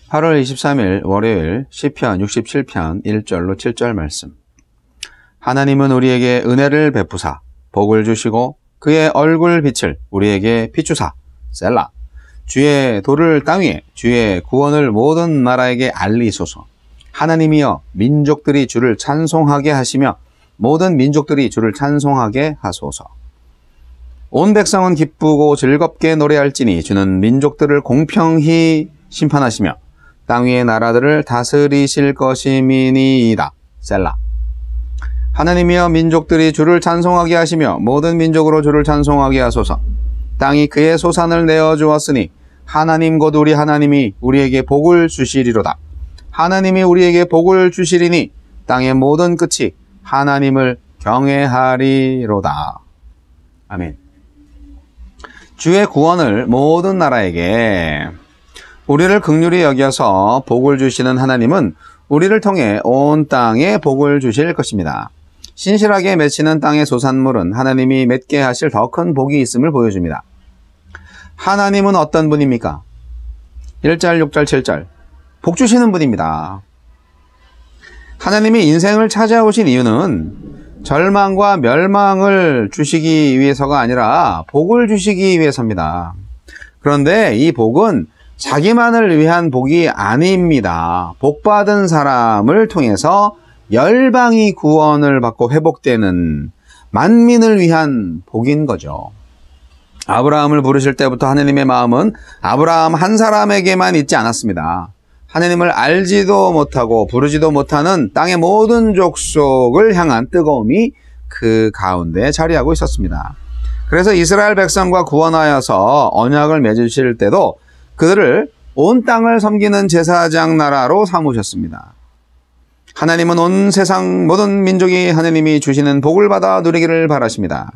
8월 23일 월요일 시편 67편 1절로 7절 말씀. 하나님은 우리에게 은혜를 베푸사 복을 주시고 그의 얼굴 빛을 우리에게 비추사 셀라. 주의 도를 땅 위에 주의 구원을 모든 나라에게 알리소서. 하나님이여 민족들이 주를 찬송하게 하시며 모든 민족들이 주를 찬송하게 하소서. 온 백성은 기쁘고 즐겁게 노래할지니 주는 민족들을 공평히 심판하시며 땅 위의 나라들을 다스리실 것임이니이다. 셀라. 하나님이여 민족들이 주를 찬송하게 하시며 모든 민족으로 주를 찬송하게 하소서. 땅이 그의 소산을 내어주었으니 하나님 곧 우리 하나님이 우리에게 복을 주시리로다. 하나님이 우리에게 복을 주시리니 땅의 모든 끝이 하나님을 경외하리로다. 아멘. 주의 구원을 모든 나라에게 우리를 긍휼히 여겨서 복을 주시는 하나님은 우리를 통해 온 땅에 복을 주실 것입니다. 신실하게 맺히는 땅의 소산물은 하나님이 맺게 하실 더 큰 복이 있음을 보여줍니다. 하나님은 어떤 분입니까? 1절, 6절, 7절. 복 주시는 분입니다. 하나님이 인생을 찾아오신 이유는 절망과 멸망을 주시기 위해서가 아니라 복을 주시기 위해서입니다. 그런데 이 복은 자기만을 위한 복이 아닙니다. 복받은 사람을 통해서 열방이 구원을 받고 회복되는 만민을 위한 복인 거죠. 아브라함을 부르실 때부터 하나님의 마음은 아브라함 한 사람에게만 있지 않았습니다. 하나님을 알지도 못하고 부르지도 못하는 땅의 모든 족속을 향한 뜨거움이 그 가운데 자리하고 있었습니다. 그래서 이스라엘 백성과 구원하여서 언약을 맺으실 때도 그들을 온 땅을 섬기는 제사장 나라로 삼으셨습니다. 하나님은 온 세상 모든 민족이 하나님이 주시는 복을 받아 누리기를 바라십니다.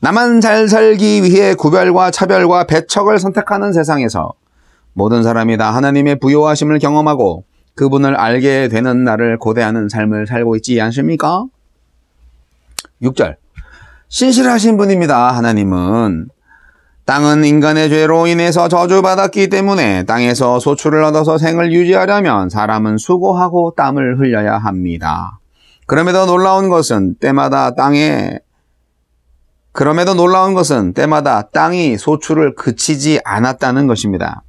나만 잘 살기 위해 구별과 차별과 배척을 선택하는 세상에서 모든 사람이 다 하나님의 부요하심을 경험하고 그분을 알게 되는 날을 고대하는 삶을 살고 있지 않습니까? 6절. 신실하신 분입니다. 하나님은 땅은 인간의 죄로 인해서 저주받았기 때문에 땅에서 소출을 얻어서 생을 유지하려면 사람은 수고하고 땀을 흘려야 합니다. 그럼에도 놀라운 것은 때마다 땅이 소출을 그치지 않았다는 것입니다.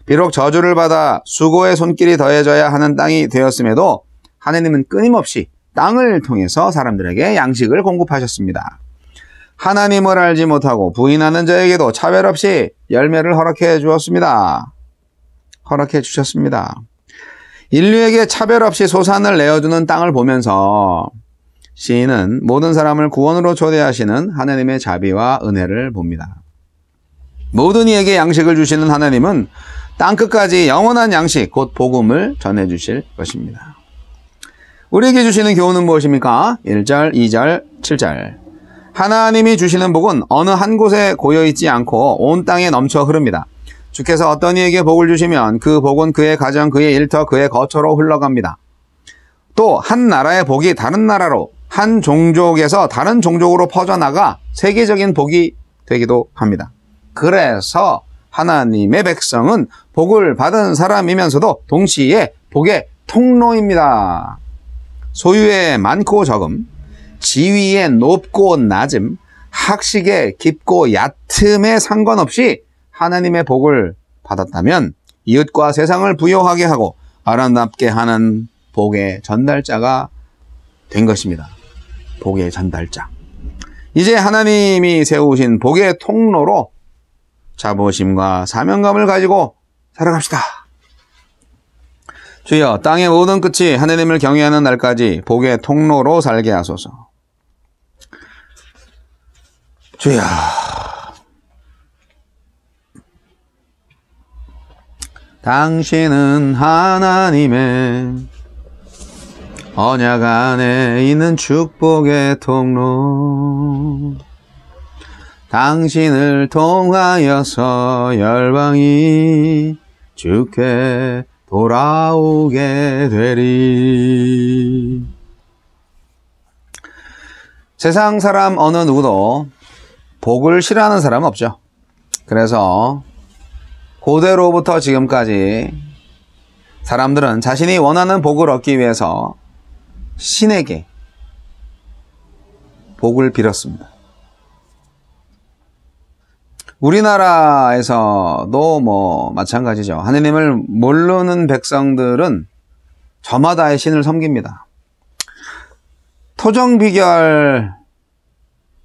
비록 저주를 받아 수고의 손길이 더해져야 하는 땅이 되었음에도 하나님은 끊임없이 땅을 통해서 사람들에게 양식을 공급하셨습니다. 하나님을 알지 못하고 부인하는 자에게도 차별 없이 열매를 허락해 주셨습니다. 인류에게 차별 없이 소산을 내어주는 땅을 보면서 시인은 모든 사람을 구원으로 초대하시는 하나님의 자비와 은혜를 봅니다. 모든 이에게 양식을 주시는 하나님은 땅끝까지 영원한 양식, 곧 복음을 전해주실 것입니다. 우리에게 주시는 교훈은 무엇입니까? 1절, 2절, 7절. 하나님이 주시는 복은 어느 한 곳에 고여있지 않고 온 땅에 넘쳐 흐릅니다. 주께서 어떤 이에게 복을 주시면 그 복은 그의 가정, 그의 일터, 그의 거처로 흘러갑니다. 또 한 나라의 복이 다른 나라로, 한 종족에서 다른 종족으로 퍼져나가 세계적인 복이 되기도 합니다. 그래서 하나님의 백성은 복을 받은 사람이면서도 동시에 복의 통로입니다. 소유의 많고 적음, 지위의 높고 낮음, 학식의 깊고 얕음에 상관없이 하나님의 복을 받았다면 이웃과 세상을 부요하게 하고 아름답게 하는 복의 전달자가 된 것입니다. 복의 전달자. 이제 하나님이 세우신 복의 통로로 자부심과 사명감을 가지고 살아갑시다. 주여, 땅의 모든 끝이 하나님을 경외하는 날까지 복의 통로로 살게 하소서. 주여, 당신은 하나님의 언약 안에 있는 축복의 통로. 당신을 통하여서 열방이 주께 돌아오게 되리. 세상 사람 어느 누구도 복을 싫어하는 사람은 없죠. 그래서 고대로부터 지금까지 사람들은 자신이 원하는 복을 얻기 위해서 신에게 복을 빌었습니다. 우리나라에서도 마찬가지죠. 하느님을 모르는 백성들은 저마다의 신을 섬깁니다. 토정비결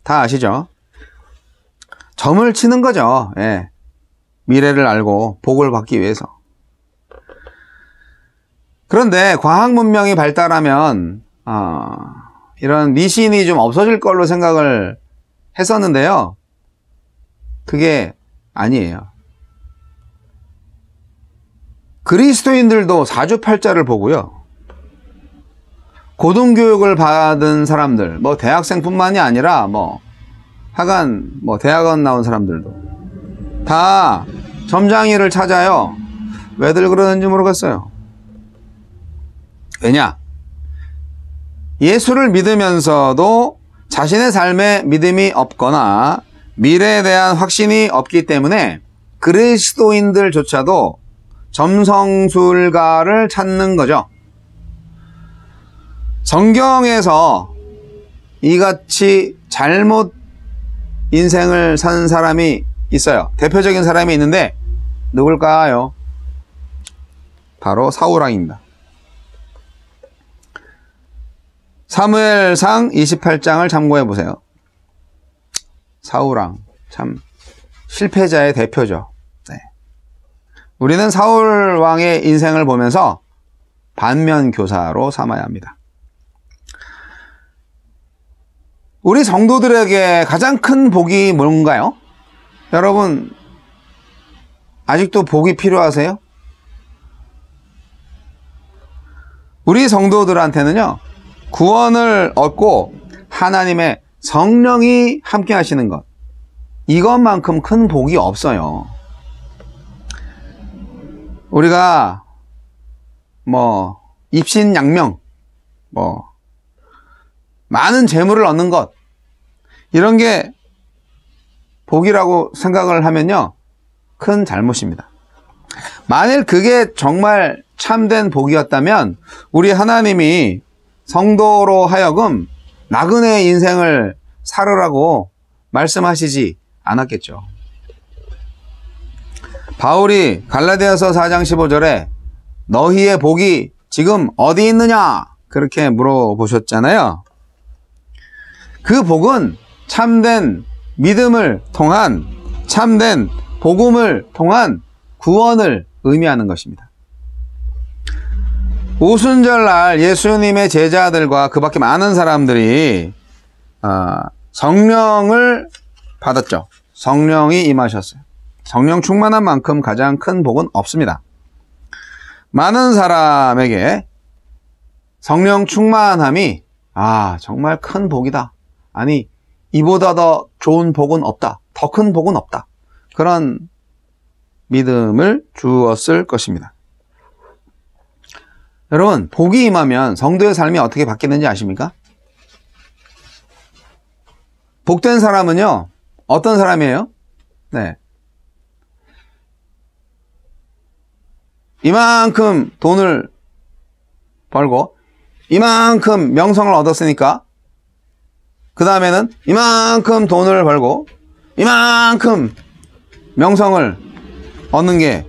다 아시죠? 점을 치는 거죠. 예. 미래를 알고 복을 받기 위해서. 그런데 과학 문명이 발달하면 이런 미신이 좀 없어질 걸로 생각을 했었는데요. 그게 아니에요. 그리스도인들도 사주팔자를 보고요. 고등교육을 받은 사람들, 대학생뿐만이 아니라 하간 대학원 나온 사람들도 다 점장이를 찾아요. 왜들 그러는지 모르겠어요. 왜냐? 예수를 믿으면서도 자신의 삶에 믿음이 없거나 미래에 대한 확신이 없기 때문에 그리스도인들조차도 점성술가를 찾는 거죠. 성경에서 이같이 잘못 인생을 산 사람이 있어요. 대표적인 사람이 있는데 누굴까요? 바로 사울왕입니다. 사무엘상 28장을 참고해 보세요. 사울왕 참 실패자의 대표죠. 네. 우리는 사울왕의 인생을 보면서 반면교사로 삼아야 합니다. 우리 성도들에게 가장 큰 복이 뭔가요? 여러분 아직도 복이 필요하세요? 우리 성도들한테는요, 구원을 얻고 하나님의 성령이 함께 하시는 것, 이것만큼 큰 복이 없어요. 우리가 입신양명, 많은 재물을 얻는 것, 이런 게 복이라고 생각을 하면요, 큰 잘못입니다. 만일 그게 정말 참된 복이었다면 우리 하나님이 성도로 하여금 나그네 인생을 살으라고 말씀하시지 않았겠죠. 바울이 갈라디아서 4장 15절에 너희의 복이 지금 어디 있느냐? 그렇게 물어보셨잖아요. 그 복은 참된 믿음을 통한, 참된 복음을 통한 구원을 의미하는 것입니다. 오순절날 예수님의 제자들과 그 밖에 많은 사람들이 성령을 받았죠. 성령이 임하셨어요. 성령 충만한 만큼 가장 큰 복은 없습니다. 많은 사람에게 성령 충만함이 정말 큰 복이다. 아니, 이보다 더 좋은 복은 없다. 더 큰 복은 없다. 그런 믿음을 주었을 것입니다. 여러분, 복이 임하면 성도의 삶이 어떻게 바뀌는지 아십니까? 복된 사람은요, 어떤 사람이에요? 네. 이만큼 돈을 벌고 이만큼 명성을 얻었으니까 그 다음에는 이만큼 돈을 벌고 이만큼 명성을 얻는 게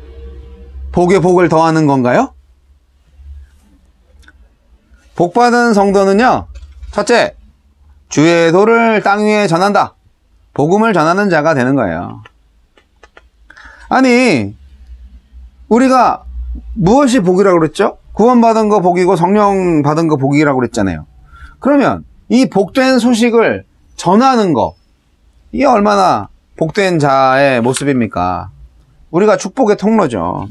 복에 복을 더하는 건가요? 복받은 성도는요, 첫째, 주의 도를 땅 위에 전한다. 복음을 전하는 자가 되는 거예요. 아니, 우리가 무엇이 복이라고 그랬죠? 구원받은 거 복이고 성령 받은 거 복이라고 그랬잖아요. 그러면 이 복된 소식을 전하는 거, 이게 얼마나 복된 자의 모습입니까? 우리가 축복의 통로죠.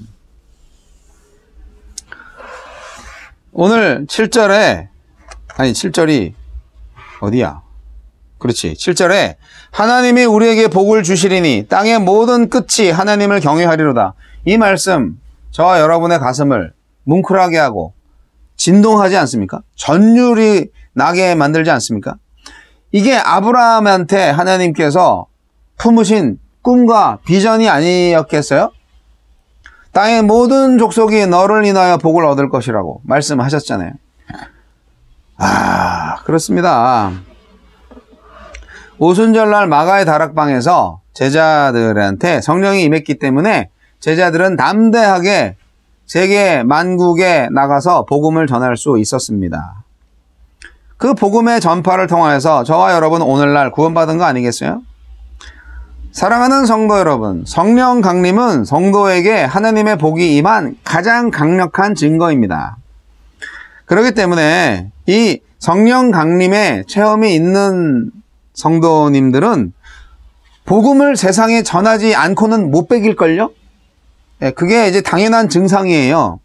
오늘 7절이 어디야? 그렇지. 7절에 하나님이 우리에게 복을 주시리니 땅의 모든 끝이 하나님을 경외하리로다. 이 말씀 저와 여러분의 가슴을 뭉클하게 하고 진동하지 않습니까? 전율이 나게 만들지 않습니까? 이게 아브라함한테 하나님께서 품으신 꿈과 비전이 아니었겠어요? 땅의 모든 족속이 너를 인하여 복을 얻을 것이라고 말씀하셨잖아요. 그렇습니다. 오순절날 마가의 다락방에서 제자들한테 성령이 임했기 때문에 제자들은 담대하게 세계 만국에 나가서 복음을 전할 수 있었습니다. 그 복음의 전파를 통하여서 저와 여러분 오늘날 구원받은 거 아니겠어요? 사랑하는 성도 여러분, 성령 강림은 성도에게 하나님의 복이 임한 가장 강력한 증거입니다. 그렇기 때문에 이 성령 강림의 체험이 있는 성도님들은 복음을 세상에 전하지 않고는 못 베길걸요? 그게 이제 당연한 증상이에요.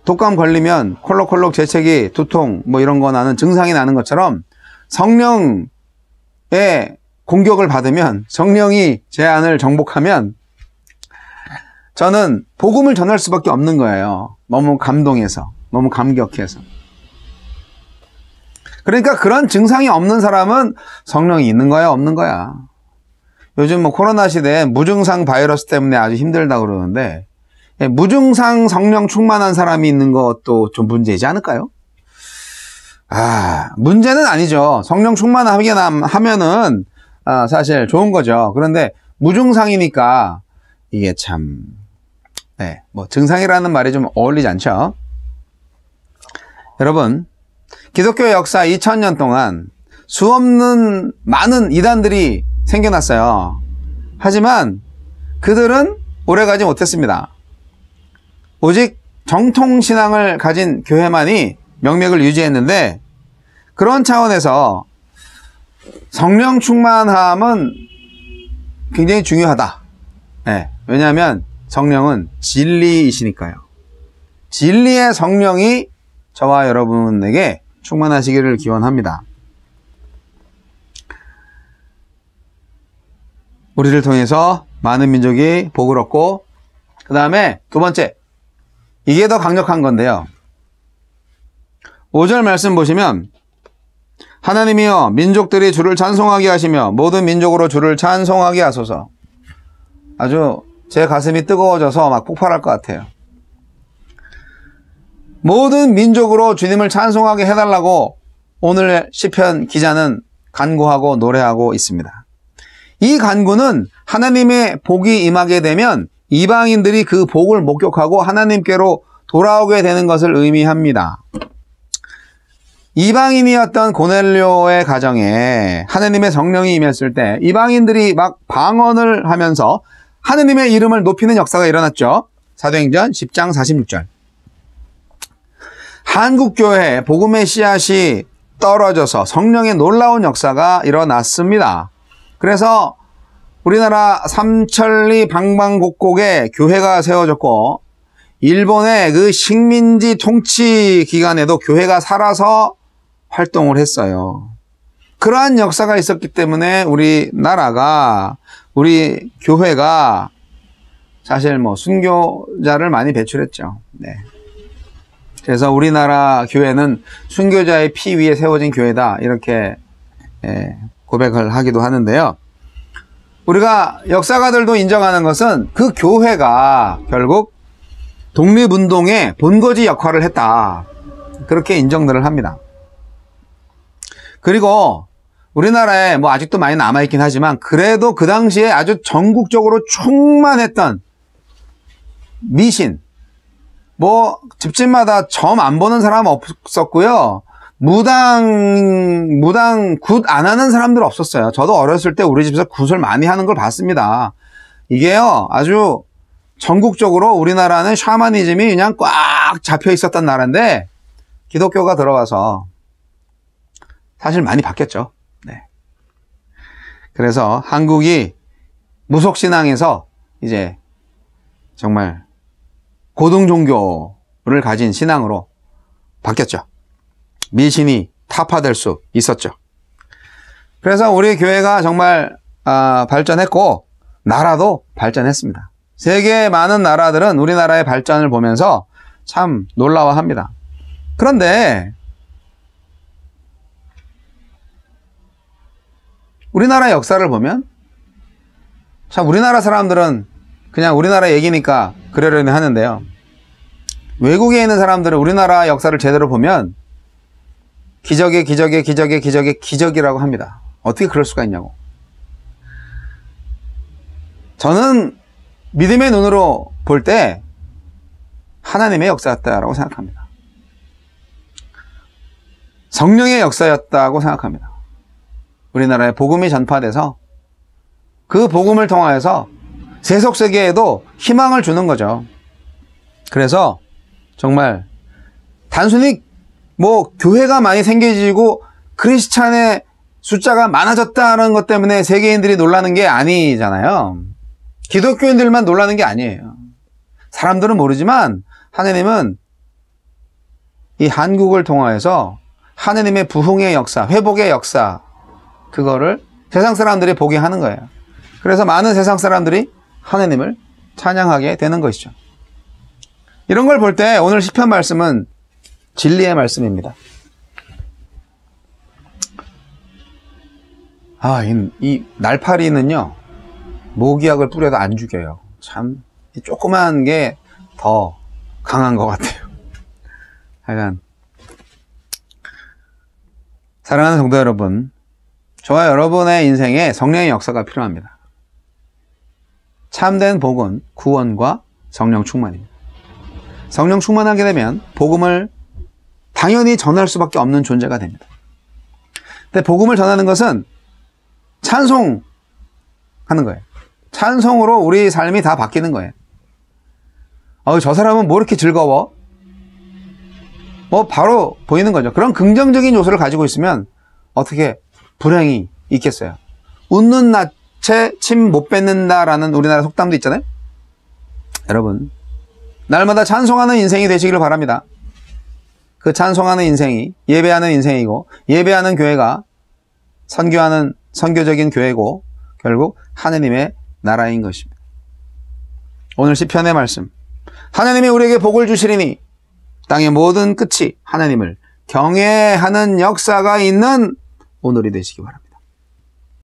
독감 걸리면 콜록콜록 재채기, 두통 뭐 이런 거 나는 증상이 나는 것처럼 성령의 공격을 받으면, 성령이 제 안을 정복하면 저는 복음을 전할 수밖에 없는 거예요. 너무 감동해서, 너무 감격해서. 그러니까 그런 증상이 없는 사람은 성령이 있는 거야, 없는 거야. 요즘 뭐 코로나 시대에 무증상 바이러스 때문에 아주 힘들다고 그러는데, 무증상 성령 충만한 사람이 있는 것도 좀 문제이지 않을까요? 문제는 아니죠. 성령 충만하면은 사실 좋은 거죠. 그런데 무증상이니까 이게 참, 뭐 증상이라는 말이 좀 어울리지 않죠. 여러분, 기독교 역사 2000년 동안 수없는 많은 이단들이 생겨났어요. 하지만 그들은 오래가지 못했습니다. 오직 정통신앙을 가진 교회만이 명맥을 유지했는데, 그런 차원에서 성령 충만함은 굉장히 중요하다. 왜냐하면 성령은 진리이시니까요. 진리의 성령이 저와 여러분에게 충만하시기를 기원합니다. 우리를 통해서 많은 민족이 복을 얻고, 그 다음에 두 번째, 이게 더 강력한 건데요. 5절 말씀 보시면, 하나님이여 민족들이 주를 찬송하게 하시며 모든 민족으로 주를 찬송하게 하소서. 아주 제 가슴이 뜨거워져서 막 폭발할 것 같아요. 모든 민족으로 주님을 찬송하게 해달라고 오늘 시편 기자는 간구하고 노래하고 있습니다. 이 간구는 하나님의 복이 임하게 되면 이방인들이 그 복을 목격하고 하나님께로 돌아오게 되는 것을 의미합니다. 이방인이었던 고넬료의 가정에 하나님의 성령이 임했을 때 이방인들이 막 방언을 하면서 하나님의 이름을 높이는 역사가 일어났죠. 사도행전 10장 46절. 한국교회에 복음의 씨앗이 떨어져서 성령의 놀라운 역사가 일어났습니다. 그래서 우리나라 삼천리 방방곡곡에 교회가 세워졌고, 일본의 그 식민지 통치 기간에도 교회가 살아서 활동을 했어요. 그러한 역사가 있었기 때문에 우리나라가, 우리 교회가 사실 뭐 순교자를 많이 배출했죠. 그래서 우리나라 교회는 순교자의 피 위에 세워진 교회다, 이렇게 고백을 하기도 하는데요. 우리가 역사가들도 인정하는 것은 그 교회가 결국 독립운동의 본거지 역할을 했다, 그렇게 인정들을 합니다. 그리고 우리나라에 뭐 아직도 많이 남아있긴 하지만 그래도 그 당시에 아주 전국적으로 충만했던 미신, 뭐 집집마다 점 안 보는 사람 없었고요. 무당 굿 안 하는 사람들 없었어요. 저도 어렸을 때 우리 집에서 굿을 많이 하는 걸 봤습니다. 이게요, 아주 전국적으로 우리나라는 샤머니즘이 그냥 꽉 잡혀 있었던 나라인데, 기독교가 들어와서 사실 많이 바뀌었죠. 그래서 한국이 무속신앙에서 이제 정말 고등종교를 가진 신앙으로 바뀌었죠. 미신이 타파될 수 있었죠. 그래서 우리 교회가 정말 발전했고 나라도 발전했습니다. 세계의 많은 나라들은 우리나라의 발전을 보면서 참 놀라워합니다. 그런데 우리나라 역사를 보면 참 우리나라 사람들은 그냥 우리나라 얘기니까 그러려니 하는데요. 외국에 있는 사람들은 우리나라 역사를 제대로 보면 기적이라고 합니다. 어떻게 그럴 수가 있냐고. 저는 믿음의 눈으로 볼 때 하나님의 역사였다라고 생각합니다. 성령의 역사였다고 생각합니다. 우리나라에 복음이 전파돼서 그 복음을 통하여서 세속세계에도 희망을 주는 거죠. 그래서 정말 단순히 뭐 교회가 많이 생겨지고 크리스찬의 숫자가 많아졌다는 것 때문에 세계인들이 놀라는 게 아니잖아요. 기독교인들만 놀라는 게 아니에요. 사람들은 모르지만 하느님은 이 한국을 통하여서 하느님의 부흥의 역사, 회복의 역사, 그거를 세상 사람들이 보게 하는 거예요. 그래서 많은 세상 사람들이 하느님을 찬양하게 되는 것이죠. 이런 걸 볼 때 오늘 시편 말씀은 진리의 말씀입니다. 이 날파리는요, 모기약을 뿌려도 안 죽여요. 참, 조그만 게 더 강한 것 같아요. 하여간, 사랑하는 성도 여러분, 저와 여러분의 인생에 성령의 역사가 필요합니다. 참된 복은 구원과 성령 충만입니다. 성령 충만하게 되면 복음을 당연히 전할 수밖에 없는 존재가 됩니다. 근데 복음을 전하는 것은 찬송하는 거예요. 찬송으로 우리 삶이 다 바뀌는 거예요. 저 사람은 뭐 이렇게 즐거워? 바로 보이는 거죠. 그런 긍정적인 요소를 가지고 있으면 어떻게 불행이 있겠어요. 웃는 낯에 침 못 뱉는다라는 우리나라 속담도 있잖아요. 여러분, 날마다 찬송하는 인생이 되시기를 바랍니다. 그 찬송하는 인생이 예배하는 인생이고, 예배하는 교회가 선교하는 선교적인 교회고, 결국 하느님의 나라인 것입니다. 오늘 시편의 말씀, 하나님이 우리에게 복을 주시리니 땅의 모든 끝이 하나님을 경외하는 역사가 있는 오늘이 되시기 바랍니다.